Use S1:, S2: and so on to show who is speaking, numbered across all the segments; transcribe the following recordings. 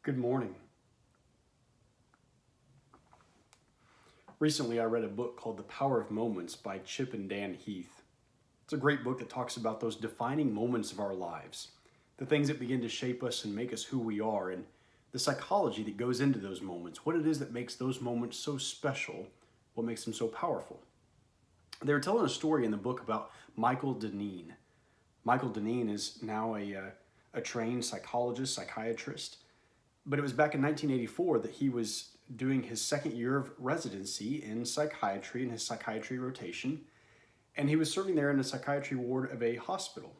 S1: Good morning. Recently, I read a book called The Power of Moments by Chip and Dan Heath. It's a great book that talks about those defining moments of our lives, the things that begin to shape us and make us who we are, and the psychology that goes into those moments, what it is that makes those moments so special, what makes them so powerful. They were telling a story in the book about Michael Deneen. Michael Deneen is now a trained psychologist, psychiatrist, but it was back in 1984 that he was doing his second year of residency in psychiatry, in his psychiatry rotation, and he was serving there in the psychiatry ward of a hospital.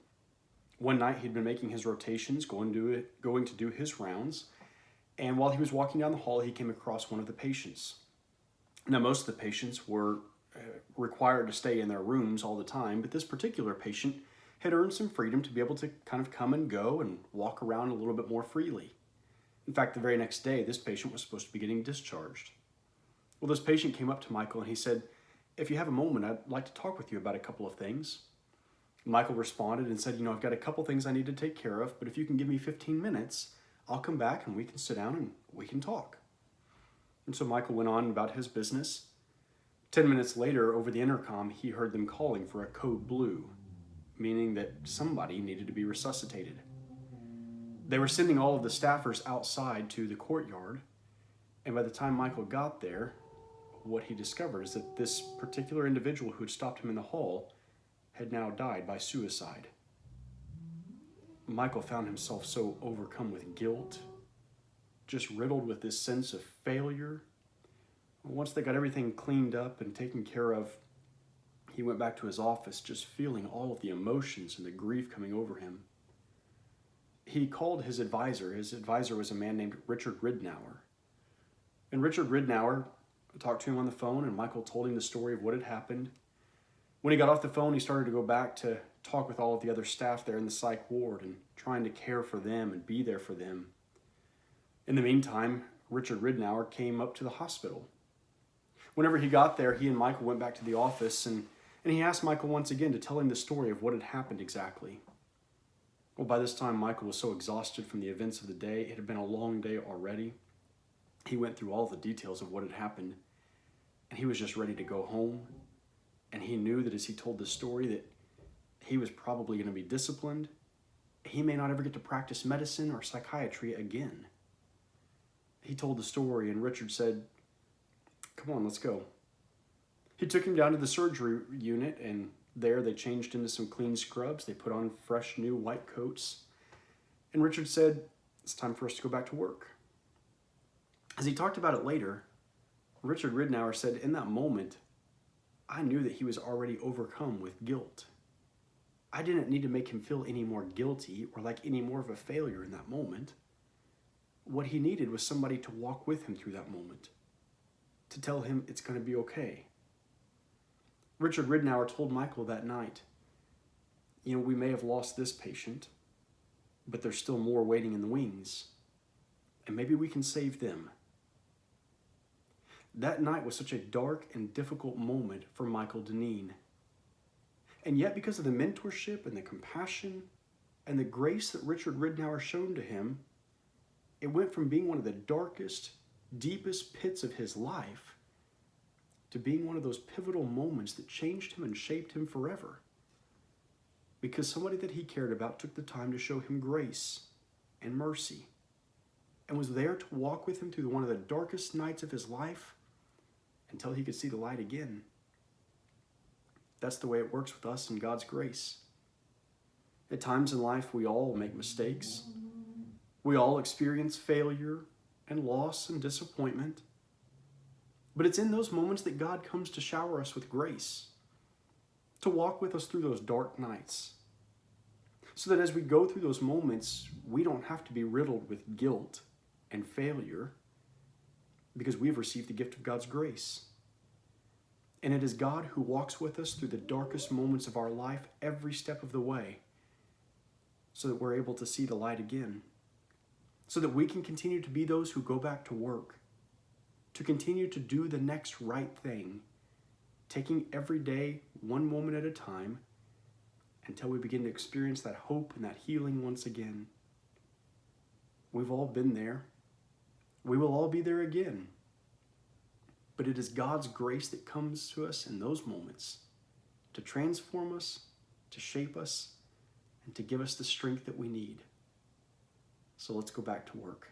S1: One night he'd been making his rotations, going to do his rounds, and while he was walking down the hall, he came across one of the patients. Now, most of the patients were required to stay in their rooms all the time, but this particular patient had earned some freedom to be able to kind of come and go and walk around a little bit more freely. In fact, the very next day, this patient was supposed to be getting discharged. Well, this patient came up to Michael and he said, "If you have a moment, I'd like to talk with you about a couple of things." Michael responded and said, "I've got a couple things I need to take care of, but if you can give me 15 minutes, I'll come back and we can sit down and we can talk." And so Michael went on about his business. 10 minutes later, over the intercom, he heard them calling for a code blue, meaning that somebody needed to be resuscitated. They were sending all of the staffers outside to the courtyard, and by the time Michael got there, what he discovered is that this particular individual who had stopped him in the hall had now died by suicide. Michael found himself so overcome with guilt, just riddled with this sense of failure. Once they got everything cleaned up and taken care of, he went back to his office just feeling all of the emotions and the grief coming over him. He called his advisor. His advisor was a man named Richard Ridnour. And Richard Ridnour talked to him on the phone, and Michael told him the story of what had happened. When he got off the phone, he started to go back to talk with all of the other staff there in the psych ward and trying to care for them and be there for them. In the meantime, Richard Ridnour came up to the hospital. Whenever he got there, he and Michael went back to the office, and he asked Michael once again to tell him the story of what had happened exactly. Well, by this time, Michael was so exhausted from the events of the day. It had been a long day already. He went through all the details of what had happened, and he was just ready to go home. And he knew that as he told this story that he was probably going to be disciplined. He may not ever get to practice medicine or psychiatry again. He told the story, and Richard said, "Come on, let's go." He took him down to the surgery unit, and there they changed into some clean scrubs. They put on fresh new white coats. And Richard said, "It's time for us to go back to work." As he talked about it later, Richard Ridnour said, "In that moment, I knew that he was already overcome with guilt. I didn't need to make him feel any more guilty or like any more of a failure in that moment. What he needed was somebody to walk with him through that moment, to tell him it's going to be okay." Richard Ridnour told Michael that night, "We may have lost this patient, but there's still more waiting in the wings, and maybe we can save them." That night was such a dark and difficult moment for Michael Deneen. And yet, because of the mentorship and the compassion and the grace that Richard Ridnour shown to him, it went from being one of the darkest, deepest pits of his life to being one of those pivotal moments that changed him and shaped him forever. Because somebody that he cared about took the time to show him grace and mercy and was there to walk with him through one of the darkest nights of his life until he could see the light again. That's the way it works with us in God's grace. At times in life, we all make mistakes. We all experience failure and loss and disappointment. But it's in those moments that God comes to shower us with grace, to walk with us through those dark nights, so that as we go through those moments, we don't have to be riddled with guilt and failure because we've received the gift of God's grace. And it is God who walks with us through the darkest moments of our life every step of the way so that we're able to see the light again, so that we can continue to be those who go back to work, to continue to do the next right thing, taking every day one moment at a time until we begin to experience that hope and that healing once again. We've all been there. We will all be there again. But it is God's grace that comes to us in those moments to transform us, to shape us, and to give us the strength that we need. So let's go back to work.